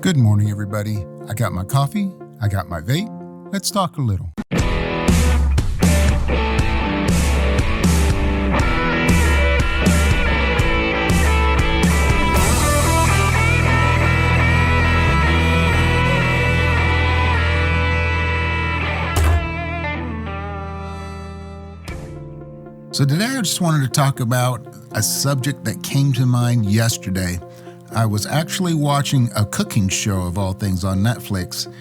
Good morning, everybody. I got my coffee, I got my vape. Let's talk a little. So today I just wanted to talk about a subject that came to mind yesterday. I was actually watching a cooking show of all things on Netflix,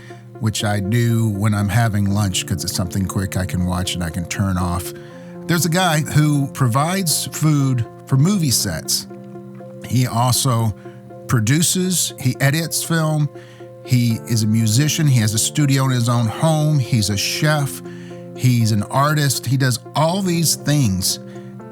which I do when I'm having lunch because it's something quick I can watch and I can turn off. There's a guy who provides food for movie sets. He also produces, he edits film, he is a musician, he has a studio in his own home, he's a chef, he's an artist, he does all these things.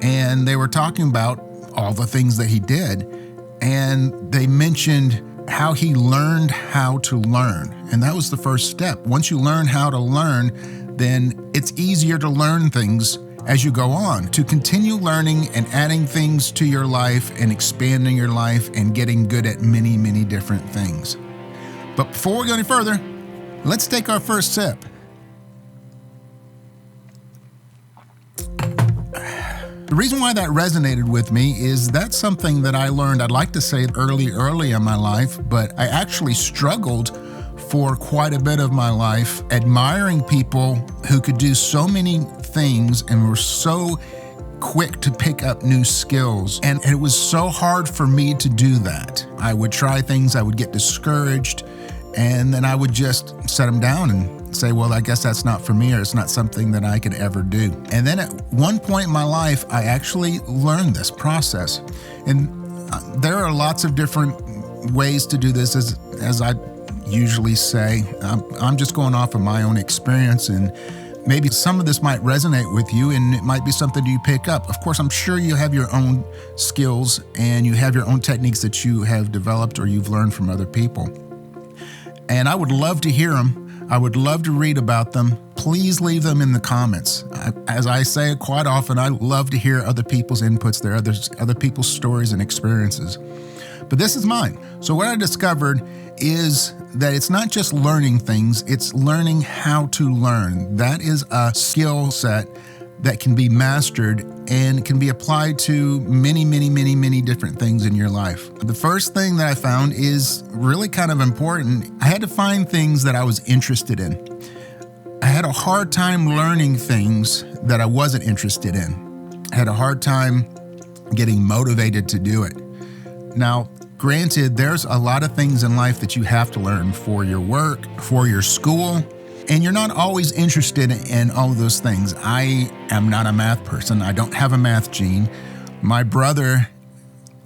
And they were talking about all the things that he did. And they mentioned how he learned how to learn. And that was the first step. Once you learn how to learn, then it's easier to learn things as you go on, to continue learning and adding things to your life and expanding your life and getting good at many, many different things. But before we go any further, let's take our first sip. The reason why that resonated with me is that's something that I learned, I'd like to say early in my life, but I actually struggled for quite a bit of my life, admiring people who could do so many things and were so quick to pick up new skills. And it was so hard for me to do that. I would try things, I would get discouraged, and then I would just set them down and say, well, I guess that's not for me, or it's not something that I could ever do. And then at one point in my life, I actually learned this process. And there are lots of different ways to do this, as I usually say. I'm just going off of my own experience, and maybe some of this might resonate with you, and it might be something you pick up. Of course, I'm sure you have your own skills, and you have your own techniques that you have developed or you've learned from other people. And I would love to hear them. I would love to read about them. Please leave them in the comments. As I say quite often, I love to hear other people's inputs, other people's stories and experiences. But this is mine. So what I discovered is that it's not just learning things, it's learning how to learn. That is a skill set that can be mastered and can be applied to many, many, many, many different things in your life. The first thing that I found is really kind of important. I had to find things that I was interested in. I had a hard time learning things that I wasn't interested in. I had a hard time getting motivated to do it. Now, granted, there's a lot of things in life that you have to learn for your work, for your school, and you're not always interested in all of those things. I am not a math person. I don't have a math gene. My brother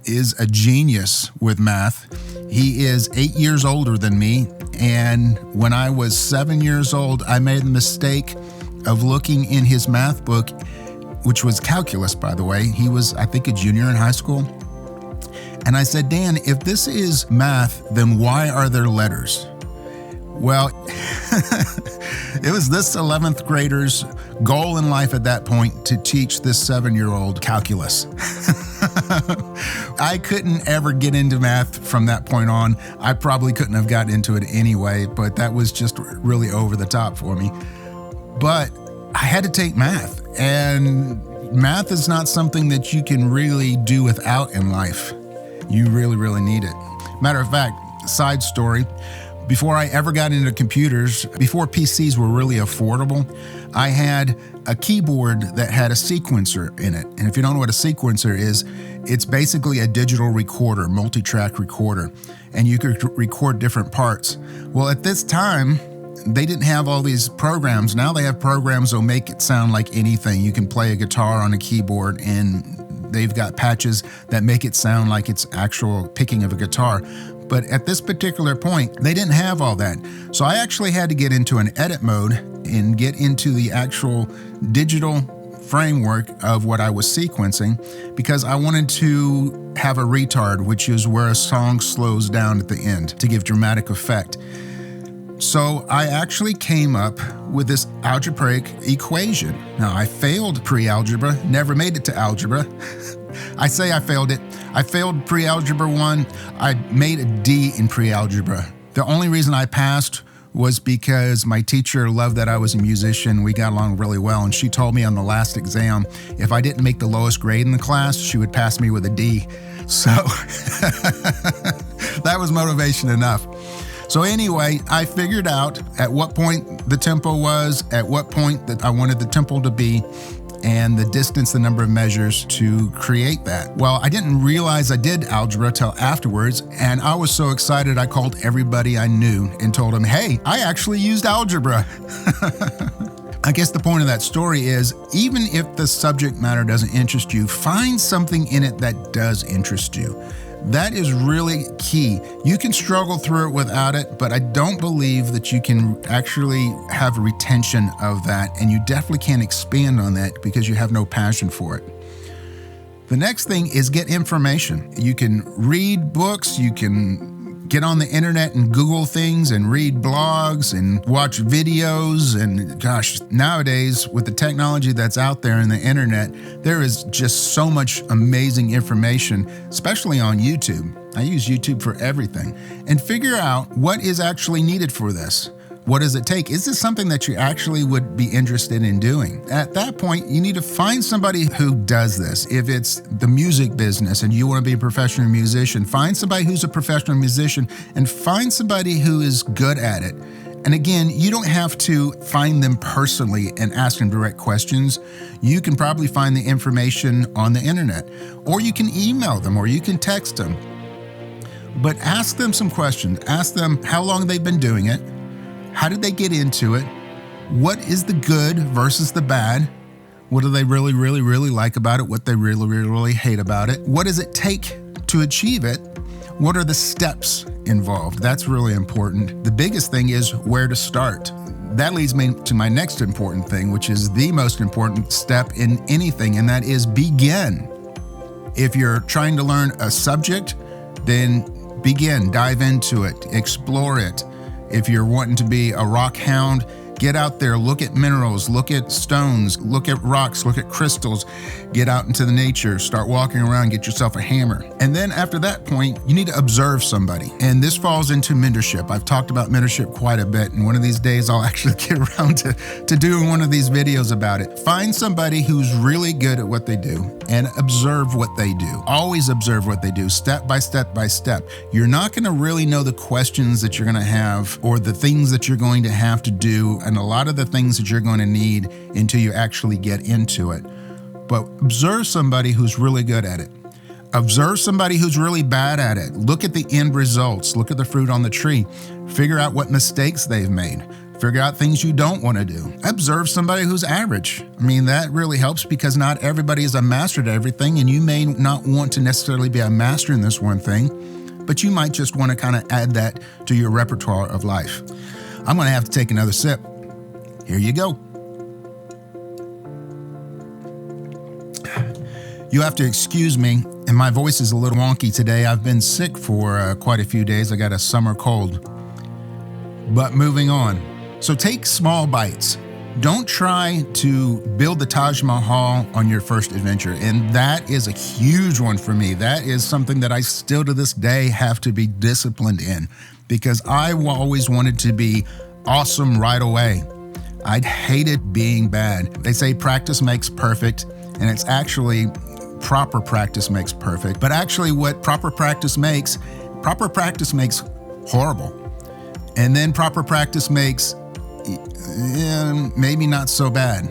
is a genius with math. He is 8 years older than me. And when I was 7 years old, I made the mistake of looking in his math book, which was calculus, by the way. He was, I think, a junior in high school. And I said, Dan, if this is math, then why are there letters? Well, it was this 11th grader's goal in life at that point to teach this 7-year-old calculus. I couldn't ever get into math from that point on. I probably couldn't have gotten into it anyway, but that was just really over the top for me. But I had to take math, and math is not something that you can really do without in life. You really, really need it. Matter of fact, side story, before I ever got into computers, before PCs were really affordable, I had a keyboard that had a sequencer in it. And if you don't know what a sequencer is, it's basically a digital recorder, multi-track recorder, and you could record different parts. Well, at this time, they didn't have all these programs. Now they have programs that'll make it sound like anything. You can play a guitar on a keyboard, and they've got patches that make it sound like it's actual picking of a guitar. But at this particular point, they didn't have all that. So I actually had to get into an edit mode and get into the actual digital framework of what I was sequencing, because I wanted to have a retard, which is where a song slows down at the end to give dramatic effect. So I actually came up with this algebraic equation. Now, I failed pre-algebra, never made it to algebra. I say I failed it. I failed pre-algebra 1. I made a D in pre-algebra The only reason I passed was because my teacher loved that I was a musician. We got along really well, and she told me on the last exam, if I didn't make the lowest grade in the class, she would pass me with a D. So that was motivation enough. So anyway, I figured out at what point the tempo was, at what point that I wanted the tempo to be, and the distance, the number of measures to create that. Well, I didn't realize I did algebra till afterwards, and I was so excited I called everybody I knew and told them, hey, I actually used algebra. I guess the point of that story is, even if the subject matter doesn't interest you, find something in it that does interest you. That is really key. You can struggle through it without it, but I don't believe that you can actually have a retention of that, and you definitely can't expand on that because you have no passion for it. The next thing is get information. You can read books, you can get on the internet and Google things and read blogs and watch videos. And gosh, nowadays with the technology that's out there in the internet, there is just so much amazing information, especially on YouTube. I use YouTube for everything. And figure out what is actually needed for this. What does it take? Is this something that you actually would be interested in doing? At that point, you need to find somebody who does this. If it's the music business and you want to be a professional musician, find somebody who's a professional musician and find somebody who is good at it. And again, you don't have to find them personally and ask them direct questions. You can probably find the information on the internet, or you can email them, or you can text them. But ask them some questions. Ask them how long they've been doing it. How did they get into it? What is the good versus the bad? What do they really, really, really like about it? What they really, really, really hate about it? What does it take to achieve it? What are the steps involved? That's really important. The biggest thing is where to start. That leads me to my next important thing, which is the most important step in anything, and that is begin. If you're trying to learn a subject, then begin, dive into it, explore it. If you're wanting to be a rock hound, get out there, look at minerals, look at stones, look at rocks, look at crystals, get out into the nature, start walking around, get yourself a hammer. And then after that point, you need to observe somebody. And this falls into mentorship. I've talked about mentorship quite a bit, and one of these days I'll actually get around to doing one of these videos about it. Find somebody who's really good at what they do and observe what they do. Always observe what they do, step by step by step. You're not going to really know the questions that you're going to have or the things that you're going to have to do and a lot of the things that you're going to need until you actually get into it. But observe somebody who's really good at it. Observe somebody who's really bad at it. Look at the end results. Look at the fruit on the tree. Figure out what mistakes they've made. Figure out things you don't want to do. Observe somebody who's average. I mean, that really helps because not everybody is a master at everything, and you may not want to necessarily be a master in this one thing, but you might just want to kind of add that to your repertoire of life. I'm going to have to take another sip. Here you go. You have to excuse me, and my voice is a little wonky today. I've been sick for quite a few days. I got a summer cold. But moving on. So take small bites. Don't try to build the Taj Mahal on your first adventure. And that is a huge one for me. That is something that I still to this day have to be disciplined in because I always wanted to be awesome right away. I hated being bad. They say practice makes perfect, and it's actually proper practice makes perfect. But actually what proper practice makes horrible. And then proper practice makes maybe not so bad.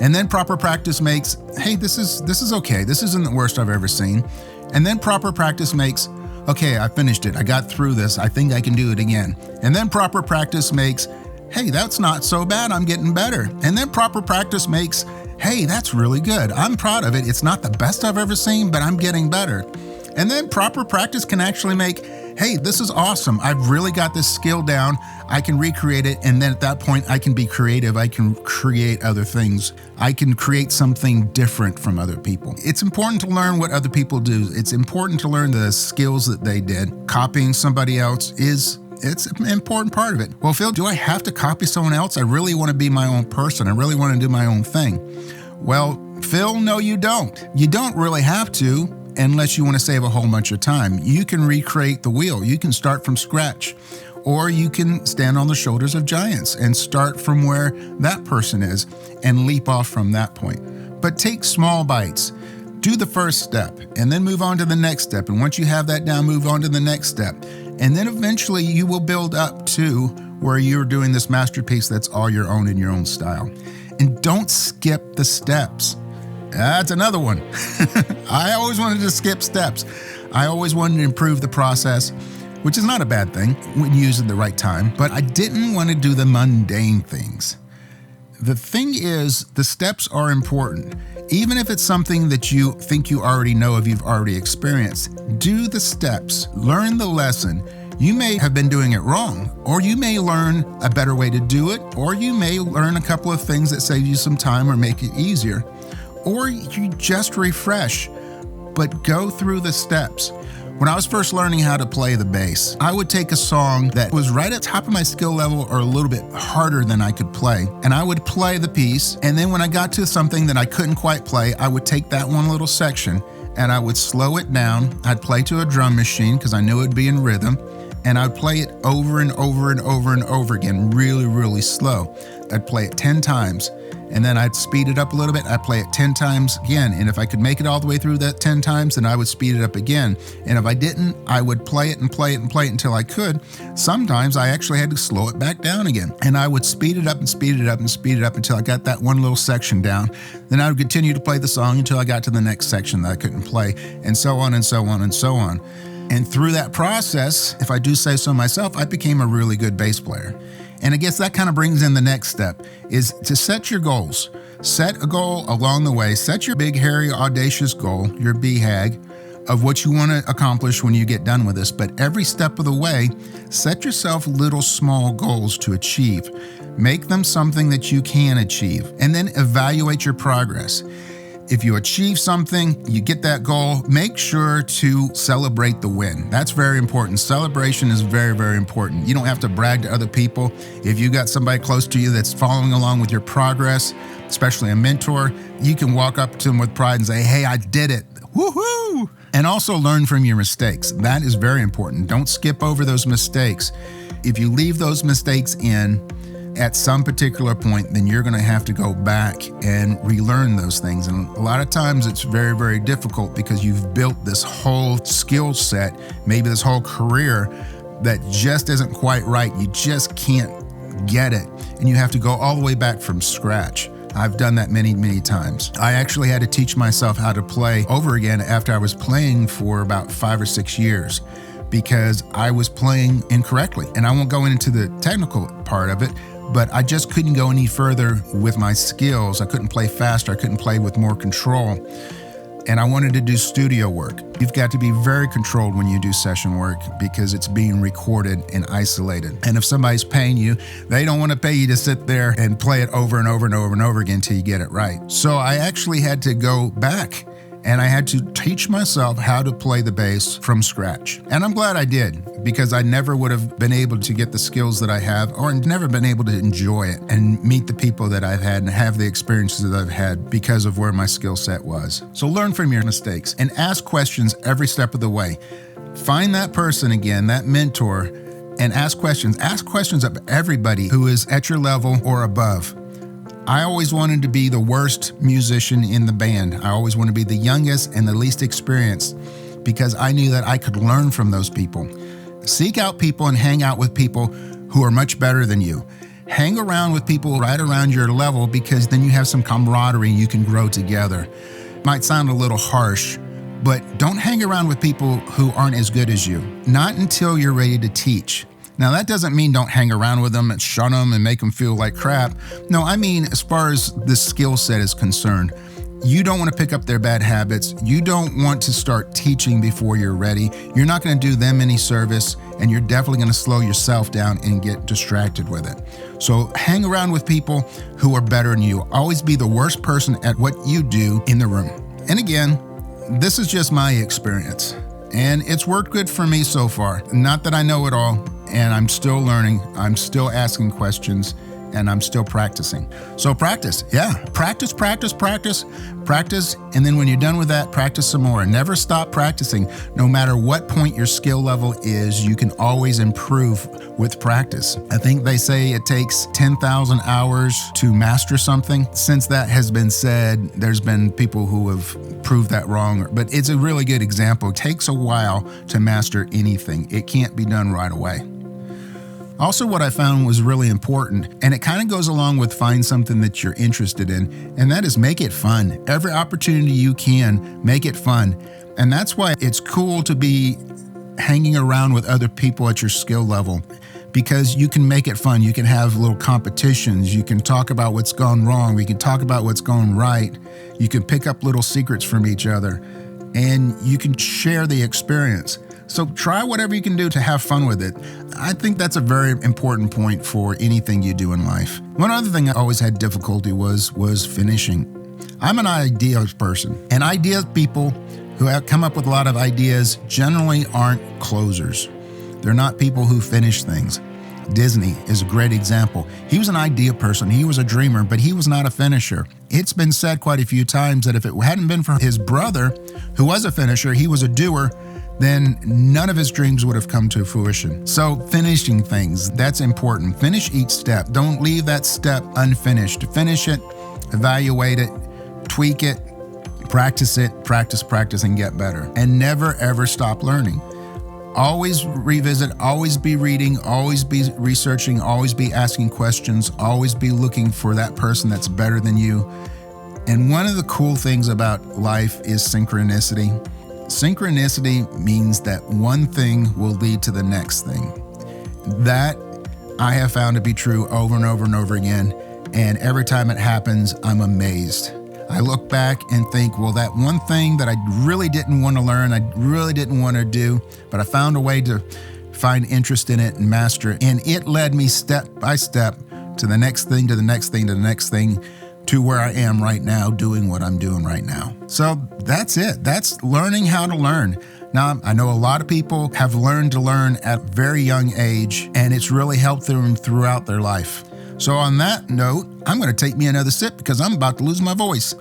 And then proper practice makes, hey, this is okay. This isn't the worst I've ever seen. And then proper practice makes, okay, I finished it. I got through this. I think I can do it again. And then proper practice makes, hey, that's not so bad. I'm getting better. And then proper practice makes, hey, that's really good. I'm proud of it. It's not the best I've ever seen, but I'm getting better. And then proper practice can actually make, hey, this is awesome. I've really got this skill down. I can recreate it. And then at that point, I can be creative. I can create other things. I can create something different from other people. It's important to learn what other people do. It's important to learn the skills that they did. Copying somebody else it's an important part of it. Well, Phil, do I have to copy someone else? I really want to be my own person. I really want to do my own thing. Well, Phil, no, you don't. You don't really have to unless you want to save a whole bunch of time. You can recreate the wheel. You can start from scratch. or you can stand on the shoulders of giants and start from where that person is and leap off from that point. But take small bites. Do the first step and then move on to the next step. And once you have that down, move on to the next step. And then eventually you will build up to where you're doing this masterpiece that's all your own in your own style. And don't skip the steps. That's another one. I always wanted to skip steps. I always wanted to improve the process, which is not a bad thing when used at the right time, but I didn't want to do the mundane things. The thing is, the steps are important. Even if it's something that you think you already know if you've already experienced, do the steps, learn the lesson. You may have been doing it wrong, or you may learn a better way to do it, or you may learn a couple of things that save you some time or make it easier, or you just refresh, but go through the steps. When I was first learning how to play the bass, I would take a song that was right at the top of my skill level or a little bit harder than I could play, and I would play the piece, and then when I got to something that I couldn't quite play, I would take that one little section and I would slow it down. I'd play to a drum machine because I knew it'd be in rhythm, and I'd play it over and over and over and over again, really, really slow. I'd play it 10 times. And then I'd speed it up a little bit. I'd play it 10 times again. And if I could make it all the way through that 10 times, then I would speed it up again. And if I didn't, I would play it and play it and play it until I could. Sometimes I actually had to slow it back down again. And I would speed it up and speed it up and speed it up until I got that one little section down. Then I would continue to play the song until I got to the next section that I couldn't play, and so on and so on and so on. And through that process, if I do say so myself, I became a really good bass player. And I guess that kind of brings in the next step, is to set your goals. Set a goal along the way. Set your big, hairy, audacious goal, your BHAG, of what you want to accomplish when you get done with this. But every step of the way, set yourself little small goals to achieve. Make them something that you can achieve, and then evaluate your progress. If you achieve something, you get that goal, make sure to celebrate the win. That's very important. Celebration is very, very important. You don't have to brag to other people. If you got somebody close to you that's following along with your progress, especially a mentor, you can walk up to them with pride and say, hey, I did it. Woohoo! And also learn from your mistakes. That is very important. Don't skip over those mistakes. If you leave those mistakes in at some particular point, then you're going to have to go back and relearn those things. And a lot of times it's very, very difficult because you've built this whole skill set, maybe this whole career that just isn't quite right. You just can't get it. And you have to go all the way back from scratch. I've done that many, many times. I actually had to teach myself how to play over again after I was playing for about 5 or 6 years, because I was playing incorrectly. And I won't go into the technical part of it, but I just couldn't go any further with my skills. I couldn't play faster. I couldn't play with more control. And I wanted to do studio work. You've got to be very controlled when you do session work because it's being recorded and isolated. And if somebody's paying you, they don't want to pay you to sit there and play it over and over and over and over again until you get it right. So I actually had to go back and I had to teach myself how to play the bass from scratch. And I'm glad I did, because I never would have been able to get the skills that I have, or never been able to enjoy it and meet the people that I've had and have the experiences that I've had because of where my skill set was. So learn from your mistakes and ask questions every step of the way. Find that person again, that mentor, and ask questions. Ask questions of everybody who is at your level or above. I always wanted to be the worst musician in the band. I always wanted to be the youngest and the least experienced, because I knew that I could learn from those people. Seek out people and hang out with people who are much better than you. Hang around with people right around your level, because then you have some camaraderie and you can grow together. Might sound a little harsh, but don't hang around with people who aren't as good as you. Not until you're ready to teach. Now, that doesn't mean don't hang around with them and shun them and make them feel like crap. No, I mean, as far as the skill set is concerned, you don't want to pick up their bad habits. You don't want to start teaching before you're ready. You're not going to do them any service, and you're definitely going to slow yourself down and get distracted with it. So hang around with people who are better than you. Always be the worst person at what you do in the room. And again, this is just my experience, and it's worked good for me so far. Not that I know it all. And I'm still learning, I'm still asking questions, and I'm still practicing. So practice, practice. And then when you're done with that, practice some more. And never stop practicing. No matter what point your skill level is, you can always improve with practice. I think they say it takes 10,000 hours to master something. Since that has been said, there's been people who have proved that wrong, but it's a really good example. It takes a while to master anything. It can't be done right away. Also, what I found was really important, and it kind of goes along with find something that you're interested in, and that is make it fun. Every opportunity you can, make it fun. And that's why it's cool to be hanging around with other people at your skill level, because you can make it fun. You can have little competitions. You can talk about what's gone wrong. We can talk about what's going right. You can pick up little secrets from each other, and you can share the experience. So try whatever you can do to have fun with it. I think that's a very important point for anything you do in life. One other thing I always had difficulty was finishing. I'm an ideas person, and ideas people who have come up with a lot of ideas generally aren't closers. They're not people who finish things. Disney is a great example. He was an idea person. He was a dreamer, but he was not a finisher. It's been said quite a few times that if it hadn't been for his brother, who was a finisher, he was a doer, then none of his dreams would have come to fruition. So finishing things, that's important. Finish each step. Don't leave that step unfinished. Finish it, evaluate it, tweak it, practice, and get better. And never, ever stop learning. Always revisit, always be reading, always be researching, always be asking questions, always be looking for that person that's better than you. And one of the cool things about life is synchronicity. Synchronicity means that one thing will lead to the next thing. That I have found to be true over and over and over again. And every time it happens, I'm amazed. I look back and think, well, that one thing that I really didn't want to learn, I really didn't want to do, but I found a way to find interest in it and master it. And it led me step by step to the next thing, to the next thing, to the next thing, to where I am right now, doing what I'm doing right now. So that's it. That's learning how to learn. Now, I know a lot of people have learned to learn at a very young age, and it's really helped them throughout their life. So on that note, I'm going to take me another sip because I'm about to lose my voice.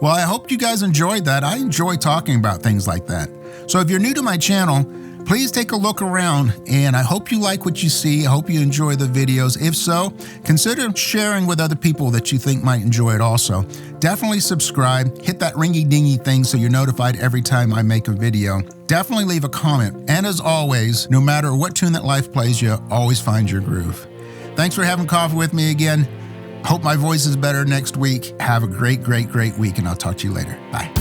Well, I hope you guys enjoyed that. I enjoy talking about things like that. So if you're new to my channel, please take a look around, and I hope you like what you see. I hope you enjoy the videos. If so, consider sharing with other people that you think might enjoy it also. Definitely subscribe, hit that ringy-dingy thing so you're notified every time I make a video. Definitely leave a comment. And as always, no matter what tune that life plays you, always find your groove. Thanks for having coffee with me again. Hope my voice is better next week. Have a great, great, great week, and I'll talk to you later. Bye.